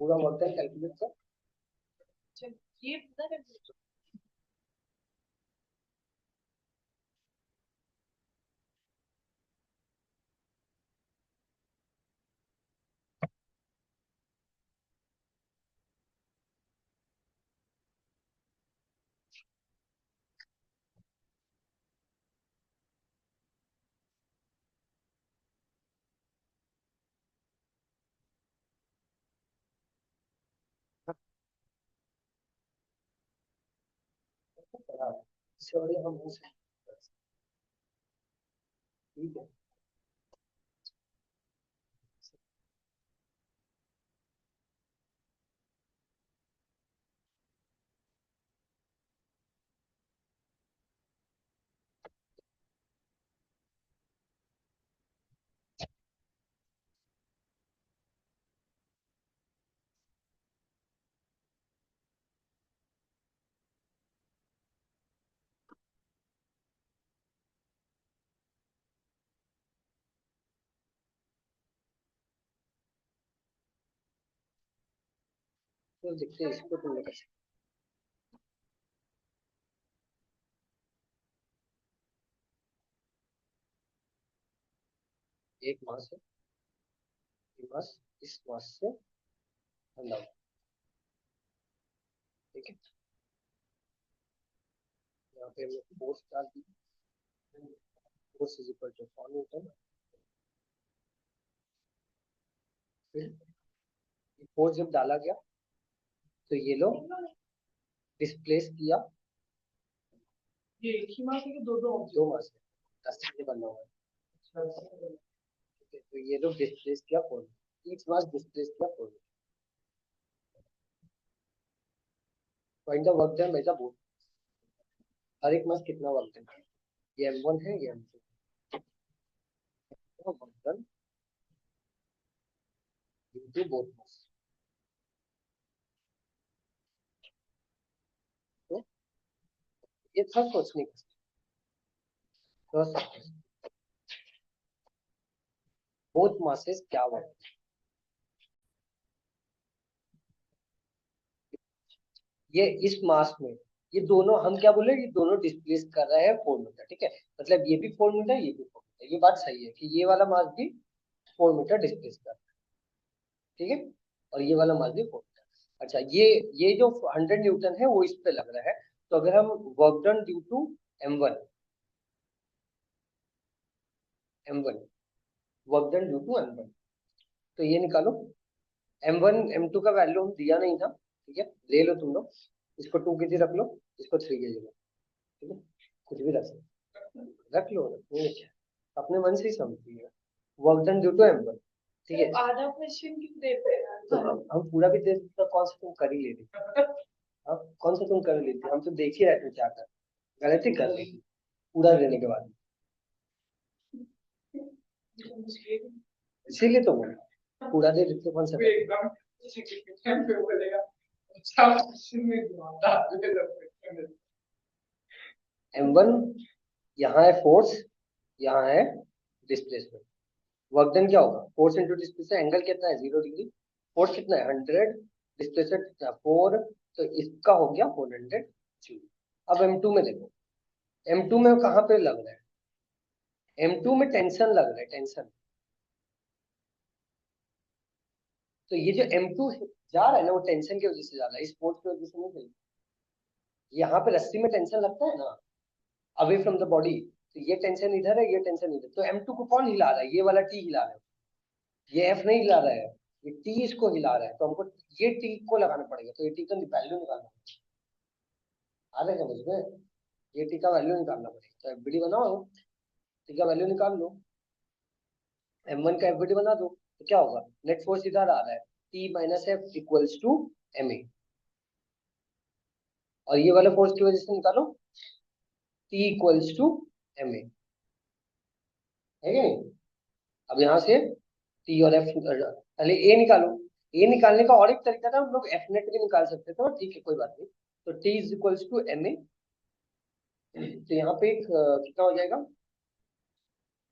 पूरा वर्क है कैलकुलेट कर, ये पता है इससे बढ़िया हम हो सकते, ठीक है। तो देखते हैं इसको तुमने कैसे, एक मास है, ये मास इस मास से ठंडा हुआ, ठीक है। यहाँ पे हमने फोर्स डाल दी, force is equal to 4 newton, फिर फोर्स जब डाला गया तो ये लो डिस्प्लेस किया, ये एक ही मास है कि दो दो दो मास है, 10 से बना हुआ है, ठीक है। तो ये लोग डिस्प्लेस किया 4, ईच मास डिस्प्लेस किया 4, find the work done by the both. हर एक मास कितना वर्क डन है, ये m1 है, ये m2 work done into both mass. तो ये था सोचने का बोथ मासेस क्या वर्क, ये इस मास में ये दोनों हम क्या बोले, ये दोनों डिस्प्लेस कर रहे हैं 4 मीटर, ठीक है। मतलब ये भी 4 मीटर, ये भी 4 मीटर, ये बात सही है कि ये वाला मास भी 4 मीटर डिस्प्लेस कर रहा है, ठीक है। और ये वाला मास भी 4 मीटर। अच्छा, ये जो 100 न्यूटन है वो इस पे लग रहा है। तो अगर हम work done due to m1, work done due to m1, तो ये निकालो। m1 m2 का वैल्यू हम दिया नहीं था, ठीक है, ले लो तुम लोग। इसको 2 kg रख लो, इसको 3 kg लो, ठीक है, कुछ भी रख सकते, रख लो, नहीं है, अपने मन से ही समझिए। Work done due to m1, ठीक है। आधा क्वेश्चन क्यों देते हैं तो हम पूरा भी दे तो कौन सा तुम कर ही ले रही, अब कौन सा तुम कर लेती, हम तो देख ही रहे थे क्या कर, गलती कर रही थी पूरा देने के बाद। इसीलिए तो बोला पूरा दे देते कौन सा कर। एकदम सेकंड पे बोलेगा अच्छा क्वेश्चन में घुमाता है। m1 यहाँ है फोर्स, यहाँ है डिस्प्लेसमेंट। वर्क डन क्या होगा, फोर्स इंटू डिस्प्लेसमेंट, एंगल कितना है 0 डिग्री, फोर्स कितना है 100, डिस्प्लेसमेंट कितना है 4, तो इसका हो गया 400 जूल। अब m2 में देखो, m2 में कहाँ पे लग रहा है, m2 में टेंशन लग रहा है, टेंशन। तो ये जो m2 जा रहा है ना, वो टेंशन की वजह से जा रहा है, इस फोर्स की वजह से नहीं चल रहा। यहाँ पे रस्सी में टेंशन लगता है ना, अवे फ्रॉम द बॉडी, तो ये टेंशन इधर है, ये टेंशन इधर, तो m2 को कौन हिला रहा है, ये वाला t हिला रहा है, ये f नहीं हिला रहा है, ये t इसको हिला रहा है। तो हमको ये t को लगाना पड़ेगा, तो ये t का वैल्यू निकालना पड़ेगा, आ रहा है समझ में, ये t का वैल्यू निकालना पड़ेगा। तो एफबीडी बनाओ, t का वैल्यू निकाल लो, m1 का एफबीडी बना दो, तो क्या होगा, नेट फोर्स इधर आ रहा है, t minus F equals to ma, और ये वाला फोर्स की वजह से निकालो, t इक्वल्स टू ma, है कि नहीं। अब यहाँ से टी और एफ, पहले ए निकालो, ए निकालने का और एक तरीका था, हम लोग एफ नेट भी निकाल सकते थे, और ठीक है कोई बात नहीं। तो T is equals to M A, तो यहाँ पे एक कितना हो जाएगा,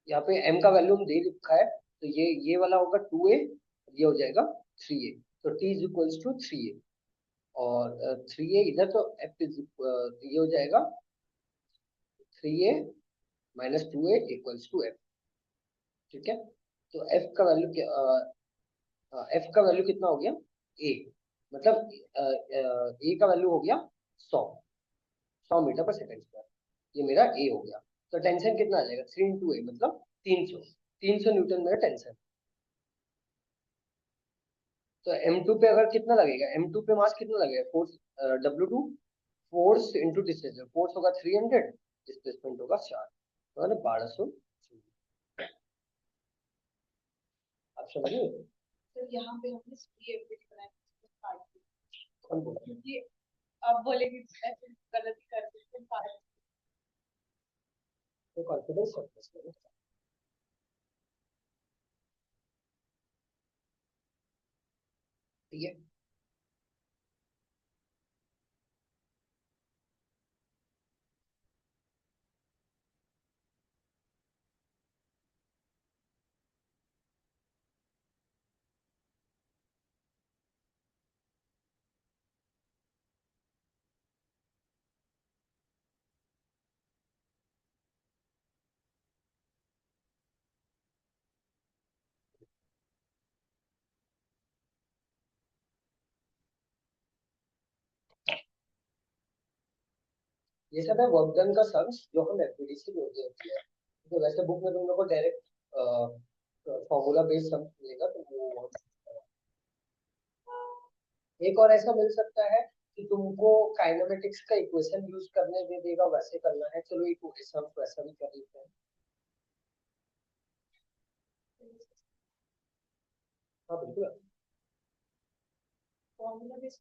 यहाँ पे एम का वैल्यू हम दे रखा है, तो ये वाला होगा 2a, ये हो जाएगा 3a, तो T is equals to 3a, और 3a इधर, तो एफ इज ये हो जाएगा 3a minus 2a equals to F, ठीक है। तो एफ का वैल्यू एफ का वैल्यू कितना हो गया, ए, मतलब ए का वैल्यू हो गया 100 मीटर पर सेकंड स्क्वायर, ये मेरा ए हो गया। तो टेंशन कितना आ जाएगा, 3 into a मतलब 300, 300 न्यूटन मेरा टेंशन। तो m2 पे अगर कितना लगेगा, m2 पे मास कितना लगेगा, force w2, force into displacement, force होगा 300, डिस्प्लेसमेंट होगा 4, तो है ना 1200। आप समझिए, तो यहाँ पे हमने एफबीडी बनाया कौन बोला, क्योंकि अब बोलेंगे ऐसे गलती कर देते हैं। तो कॉन्फिडेंस है, ठीक है। ये सब है वर्क डन का सम्स, जो हम एफबीडी से जोड़ते होते हैं, तो वैसे बुक में तुम लोग को डायरेक्ट फॉर्मूला बेस्ड सम्स मिलेगा, तो वो एक और ऐसा मिल सकता है कि तुमको काइनेमेटिक्स का इक्वेशन यूज करने दे देगा, वैसे करना है, चलो एक सम्स वैसा भी कर लेते हैं। हाँ बिल्कुल। फॉर्मूला बेस्ड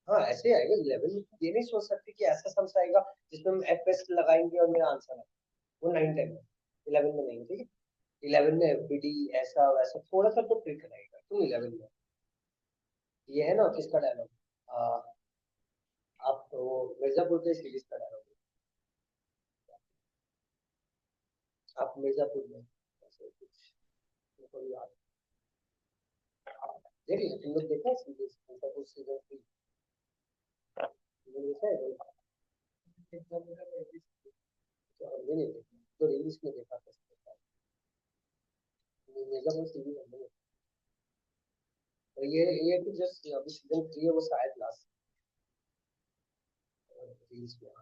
हाँ ऐसे आएगा 11 में। ये नहीं सोच सकते कि ऐसा सम्स आएगा जिसमें हम एफ एस लगाएंगे और मेरा आंसर आएगा। वो 9 10 में, 11 में नहीं, ठीक है। 11 में एफबीडी ऐसा वैसा थोड़ा सा तो ट्रिक रहेगा। तुम 11 में, ये है ना किसका डायलॉग, आप वो मिर्जापुर के सीरीज का डायलॉग, आप मिर्जापुर में ऐसे कुछ, मेरे को याद, देख लिया तुम लोग, देखा है सीरीज मिर्जापुर सीजन 3? तुमने देखा है? तो हमने नहीं देखा, तो रील्स में देखा था। मिर्जापुर सीरीज हमने नहीं देखा। और ये तो जस्ट अभी सीजन 3 है, वो शायद लास्ट रील्स में आ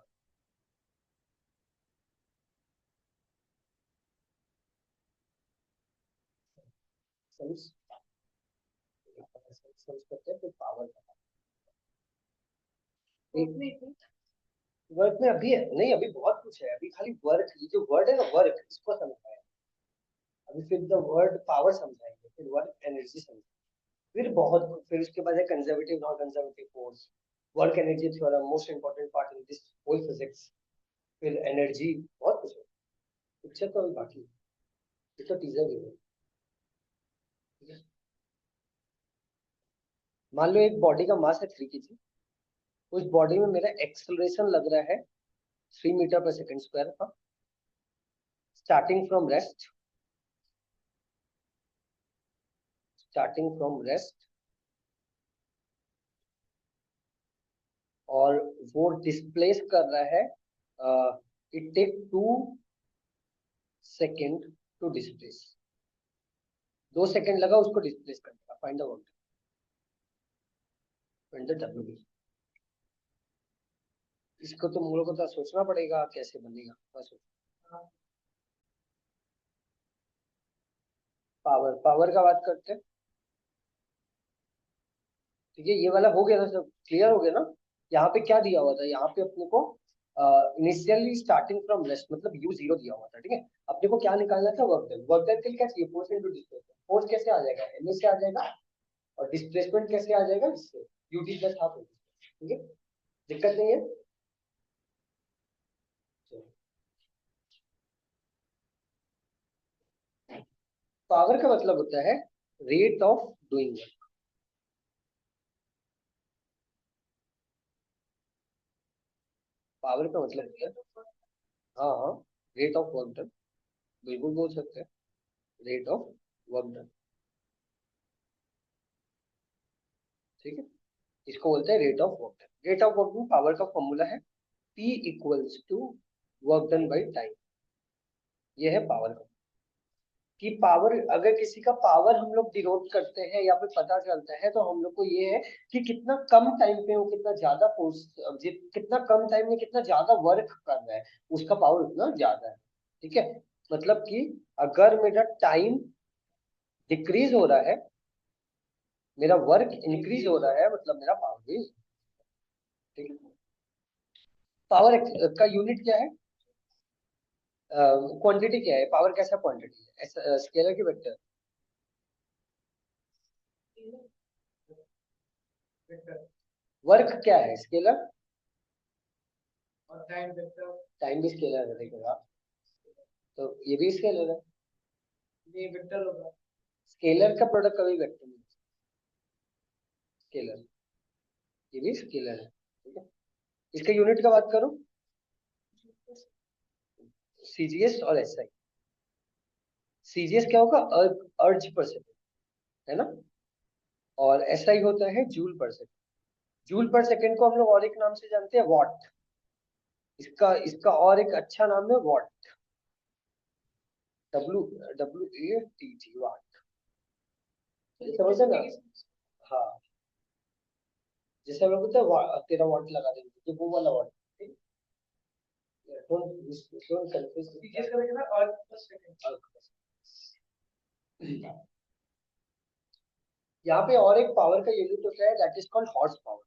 सम्स सम्स करते हैं, फिर पावर का एक वर्क में अभी है नहीं, अभी बहुत कुछ है, अभी खाली वर्क, ये जो वर्ड है ना वर्क, इसको समझना है। अभी फिर द वर्ड पावर समझाएंगे, फिर वर्क एनर्जी समझाएंगे, फिर बहुत कुछ, फिर उसके बाद है conservative non conservative force, work energy theorem, most important part in this whole physics, फिर एनर्जी, बहुत कुछ है। पिक्चर तो अभी बाकी है, ये तो टीजर भी है, ठीक है। मान लो एक बॉडी का मास है 3 kg, उस बॉडी में मेरा एक्सेलरेशन लग रहा है 3 मीटर पर सेकंड स्क्वायर का, starting from rest, starting from rest, और वो डिस्प्लेस कर रहा है, it take 2 second to displace, 2 second लगा उसको डिस्प्लेस करने का, find out, find the W. इसको तो हम लोग को तो सोचना पड़ेगा कैसे बनेगा, बस। पावर, पावर का बात करते हैं, ठीक है। ये वाला हो गया ना, सब क्लियर हो गया ना। यहाँ पे क्या दिया हुआ था, यहाँ पे अपने को इनिशियली स्टार्टिंग फ्रॉम रेस्ट मतलब U0 दिया हुआ था, ठीक है। अपने को क्या निकालना था, वर्क डन। वर्क डन के लिए क्या चाहिए, फोर्स इनटू डिस्प्लेसमेंट। फोर्स कैसे आ जाएगा, एम से आ जाएगा, और डिस्प्लेसमेंट कैसे आ जाएगा, इससे UT प्लस हाफ, ठीक है। दिक्कत नहीं है। पावर का मतलब होता है rate of doing work. Power का मतलब होता है, हाँ हाँ, रेट ऑफ वर्क डन, बिल्कुल बोल सकते हैं, रेट ऑफ वर्क डन, ठीक है। इसको बोलते हैं rate of work done. Rate of work done power का फॉर्मूला है P equals to work done by time. ये है पावर का, कि पावर, अगर किसी का पावर हम लोग डिनोट करते हैं या फिर पता चलता है, तो हम लोग को ये है कि कितना कम टाइम पे वो कितना ज्यादा फोर्स, कितना कम टाइम में कितना ज्यादा वर्क कर रहा है, उसका पावर उतना ज्यादा है, ठीक है। मतलब कि अगर मेरा टाइम डिक्रीज हो रहा है, मेरा वर्क इंक्रीज हो रहा है, मतलब मेरा पावर भी, ठीक है। पावर का यूनिट क्या है, क्वांटिटी क्या है, पावर कैसा क्वांटिटी है, स्केलर की वेक्टर, वर्क क्या है स्केलर, और टाइम वेक्टर, टाइम भी स्केलर है, देखिएगा। तो ये भी स्केलर है, ये वेक्टर होगा। स्केलर का प्रोडक्ट कभी वेक्टर नहीं, स्केलर, ये भी स्केलर है, ठीक है। इसका यूनिट का बात करूं, सीजीएस और एसआई। सीजीएस क्या होगा, अर्ज पर सेकंड, है ना, और एसआई होता है जूल पर सेकंड। जूल पर सेकंड को हम लोग और एक नाम से जानते हैं, वॉट। इसका इसका और एक अच्छा नाम है वॉट, डब्ल्यू WATT, वाट, समझे ना। हाँ, जैसे हम लोग बोलते हैं तेरा वॉट लगा देंगे, तो वो वाला वॉट, ठीक है। डोंट कंफ्यूज, सीजीएस का देखना और प्लस सेकंड। यहाँ पे और एक पावर का यूनिट होता है, that is called horse power.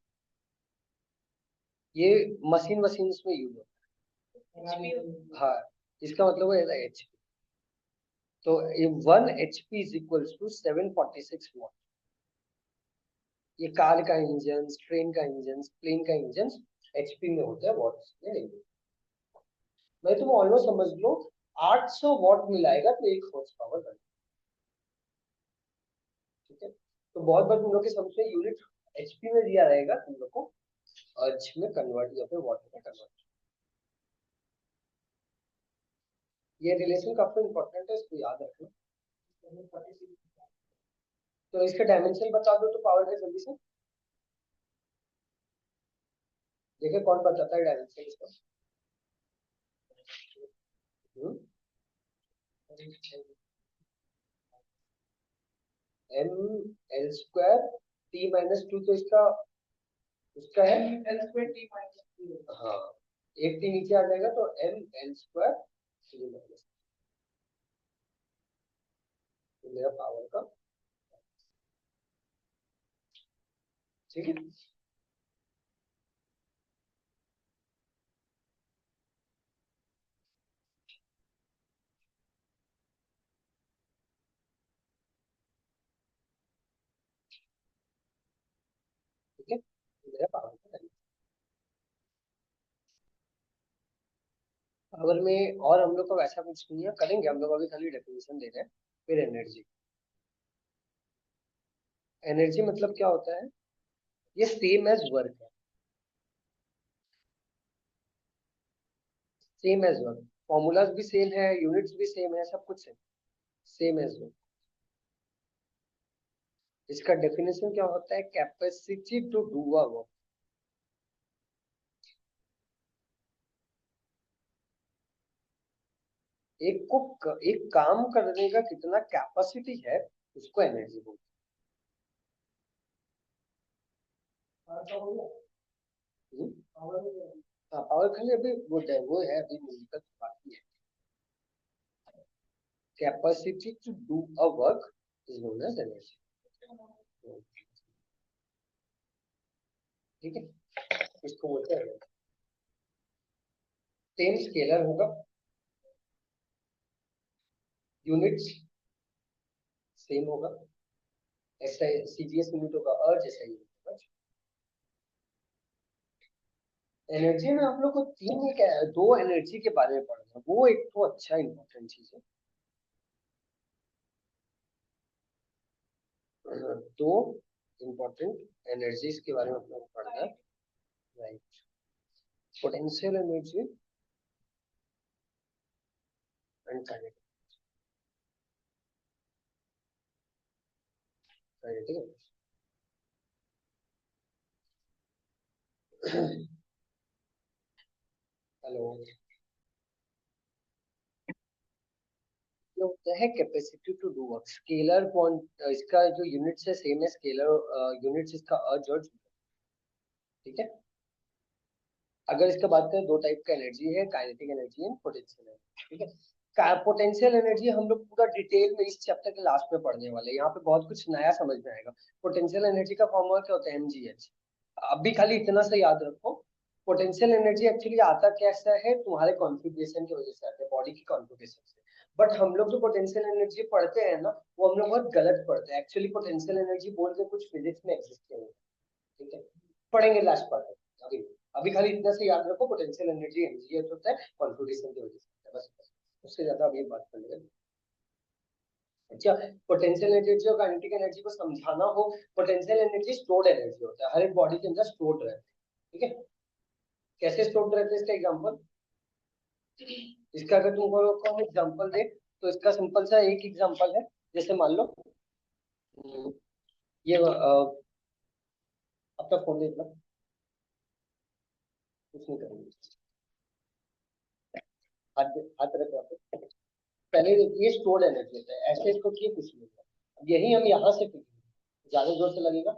ये मशीन मशीन में यूज होता है, हाँ। इसका मतलब है एचपी। तो 1 HP is equals to 746 watt. ये कार का इंजन, ट्रेन का इंजन, प्लेन का इंजन एचपी में होता है, वॉट्स में नहीं। मैं तुम ऑलमोस्ट समझ लो 800 वॉट मिलाएगा तो 1 हॉर्स पावर बनेगा। ठीक है, तो बहुत बार तुम लोग के समझ में यूनिट एचपी में दिया रहेगा, तुम लोग को अर्ज में कन्वर्ट या फिर वॉट में कन्वर्ट। ये रिलेशन काफी इंपॉर्टेंट है, इसको याद रखना। तो इसका डायमेंशन बता दो तो पावर का जल्दी से। देखिए कौन बताता है डायमेंशन इसका। M L square T minus two, तो इसका उसका है L square T minus two. हाँ, एक टी नीचे आ जाएगा तो M L square T minus, मेरा पावर का। ठीक है, ठीक है, मेरा पावर का। पावर में और हम लोग को वैसा कुछ नहीं है, करेंगे हम लोग अभी, खाली डेफिनेशन दे रहे हैं। फिर एनर्जी, एनर्जी मतलब क्या होता है, ये सेम एज वर्क है, सेम एज वर्क। फॉर्मूलाज भी सेम है, यूनिट्स भी सेम है, सब कुछ सेम, सेम एज वर्क। इसका डेफिनेशन क्या होता है, capacity to do a work. एक काम करने का कितना कैपेसिटी है, उसको एनर्जी बोलते हैं। हाँ, पावर खाली अभी वो है अभी म्यूजिकल बाकी है। Capacity to do a work is known as energy. ठीक है, इसको बोलते हैं। सेम स्केलर होगा, यूनिट्स सेम होगा, ऐसा सीजीएस यूनिट होगा और जैसा यूनिट होगा। एनर्जी में हम लोग को दो एनर्जी के बारे में पढ़ना है, वो एक तो अच्छा इंपॉर्टेंट चीज है। दो इम्पोर्टेंट एनर्जीज के बारे में हम लोग पढ़ना है, right. Potential energy and kinetic energy. Hello, ये होता है capacity to do work, scalar quant, इसका जो यूनिट्स है सेम है, स्केलर यूनिट्स इसका अर्ज और जूल। ठीक है, अगर इसका बात करें, दो टाइप का एनर्जी है, kinetic energy and potential energy. ठीक है, पोटेंशियल एनर्जी हम लोग पूरा डिटेल में इस चैप्टर के लास्ट में पढ़ने वाले हैं, यहाँ पे बहुत कुछ नया समझ में आएगा। पोटेंशियल एनर्जी का फॉर्मूला क्या होता है, mgh। अभी खाली इतना सा याद रखो, पोटेंशियल एनर्जी एक्चुअली आता कैसा है, तुम्हारे कॉन्फ़िगरेशन की वजह से आता है, बॉडी की कॉन्फ़िगरेशन से। बट हम लोग जो पोटेंशियल एनर्जी पढ़ते हैं ना, वो हम लोग बहुत गलत पढ़ते हैं। एक्चुअली पोटेंशियल एनर्जी बोल के कुछ फिजिक्स में एग्जिस्ट नहीं है। ठीक है, पढ़ेंगे लास्ट पार्ट में। अभी अभी खाली इतना से याद रखो, पोटेंशियल एनर्जी mgh होता है, कॉन्फ़िगरेशन की वजह से होता है, बस। उससे ज्यादा अभी बात कर लेंगे। अच्छा, पोटेंशियल एनर्जी और काइनेटिक एनर्जी को समझाना हो, पोटेंशियल एनर्जी स्टोर्ड एनर्जी होता है, हर एक बॉडी के अंदर स्टोर्ड रहता है। ठीक है, कैसे स्टोर्ड रहते हैं, इसका एग्जांपल, इसका अगर तुमको एग्जांपल दे तो इसका सिंपल सा एक एग्जांपल है। जैसे मान लो ये अपना फोन देख लो, कुछ नहीं करेंगे, हाथ हाथ रख यहाँ पे। पहले ये स्टोर्ड एनर्जी होता है, ऐसे इसको किए कुछ नहीं होता। अब यही हम यहाँ से फेंकेंगे, ज्यादा जोर से लगेगा,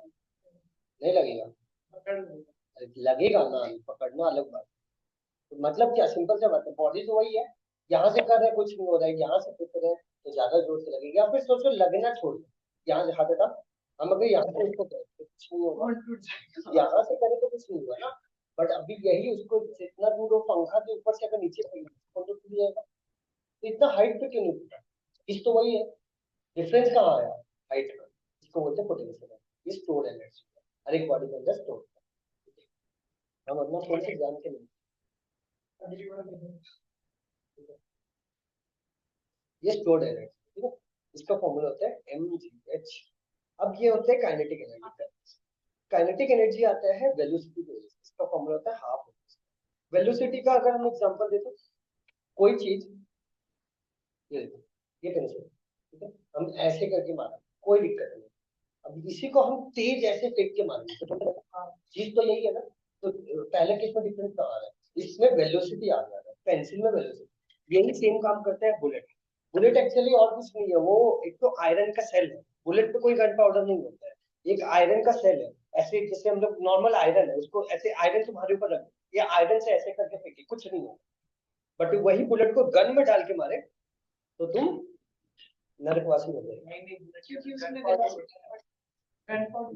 नहीं लगेगा, लगेगा ना, पकड़ना अलग बात। तो मतलब क्या, सिंपल सा बात है, बॉडी तो वही है, यहाँ से कर रहे हैं कुछ नहीं हो रहा है, यहाँ से फेंक रहे हैं तो ज्यादा जोर से लगेगा। या फिर सोचो लगना छोड़ दो, यहाँ से हाथ हटा, हम अगर यहाँ से इसको करें तो कुछ नहीं होगा, यहाँ से करें तो कुछ नहीं होगा ना। बट अभी यही उसको जितना दूर हो, पंखा के ऊपर से अगर नीचे फेंक तो टूट जाएगा। तो इतना हाइट पे क्यों नहीं टूटा, चीज तो वही है, डिफरेंस कहाँ आया, हाइट का। इसको बोलते हैं पोटेंशियल, ये स्टोर्ड एनर्जी। हर एक बॉडी के अंदर स्टोर होता है। हम अपना थोड़ा सा जान के नहीं, ये स्टोर्ड एनर्जी, ठीक है। इसका फॉर्मूला होता है mgh। अब ये होता है काइनेटिक एनर्जी। काइनेटिक एनर्जी आता है वेलोसिटी की वजह से, इसका फॉर्मूला होता है हाफ। वेलोसिटी का अगर हम एग्जांपल दें तो कोई चीज ये देखो, ये पेंसिल, ठीक है, हम ऐसे करके मारा, कोई दिक्कत नहीं। अब इसी को हम तेज ऐसे फेंक के मारेंगे तो चीज तो यही है ना। तो पहले केस में डिफरेंस क्या आ रहा है, इसमें वेलोसिटी आ रहा है, पेंसिल में वेलोसिटी। यही सेम काम करता है बुलेट। बुलेट एक्चुअली और कुछ नहीं है, वो एक तो आयरन का सेल है। बुलेट पे कोई गन पाउडर नहीं होता है, एक आयरन का सेल है। ऐसे जैसे हम लोग नॉर्मल आयरन है, उसको ऐसे आयरन तुम्हारे ऊपर रख, ये आयरन से ऐसे करके फेंके कुछ नहीं होगा। बट वही बुलेट को गन में डाल के मारे तो तुम नरकवासी हो जाएगी। नहीं नहीं क्योंकि गन उसमें पाउडर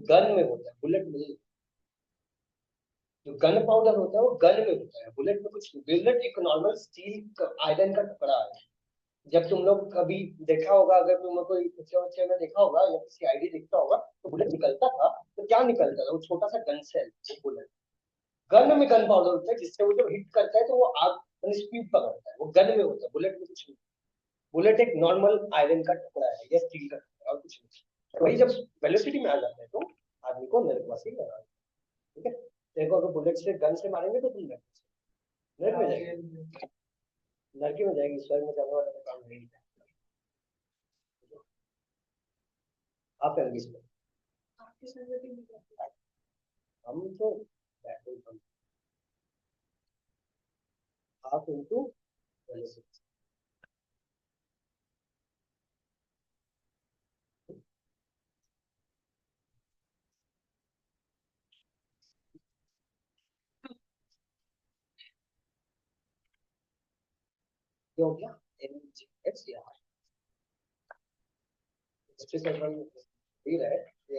गन में होता है, बुलेट में नहीं। जो गन पाउडर होता है वो गन में होता है, बुलेट में कुछ नहीं। बुलेट एक नॉर्मल स्टील आयरन का टुकड़ा है। जब तुम लोग कभी देखा होगा, अगर तुम लोग कोई पिक्चर वच्चर में देखा होगा या किसी आईडी देखता होगा, तो बुलेट निकलता था तो क्या निकलता था, वो छोटा सा गन सेल। बुलेट गन में गन पाउडर होता है, जिससे वो जब हिट करता है तो वो आग स्पीड पकड़ता है, वो गन में होता है, बुलेट में कुछ नहीं। बुलेट एक नॉर्मल आयरन का टुकड़ा है या स्टील का टुकड़ा है और कुछ नहीं। तो वही जब वेलोसिटी में आ जाता है तो आदमी को नरकवासी लगा, ठीक है। देखो अगर बुलेट से गन से मारेंगे तो तुम नरक में जाएगी, नरक में जाएगी, स्वर्ग में जाने वाला तो काम नहीं है। आप करेंगे इसमें, आपके साथ भी नहीं करते। हम तो बैटल हम हाफ इनटू वेलोसिटी। क्या हो गया, mgh यार। इससे सब हम भी रहे।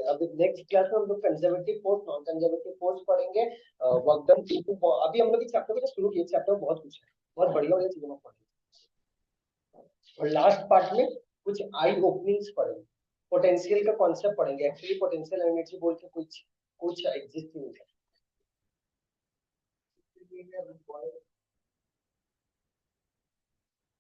अब नेक्स्ट क्लास में हम लोग conservative force, non conservative force पढ़ेंगे। वर्क डन टू, अभी हम लोग इस चैप्टर को जो शुरू किए, चैप्टर में बहुत कुछ है, बहुत बढ़िया बढ़िया चीजें हम पढ़ेंगे। और लास्ट पार्ट में कुछ आई ओपनिंग्स पढ़ेंगे, पोटेंशियल का कॉन्सेप्ट पढ़ेंगे। एक्चुअली पोटेंशियल एनर्जी बोल के कुछ कुछ एग्जिस्ट नहीं है।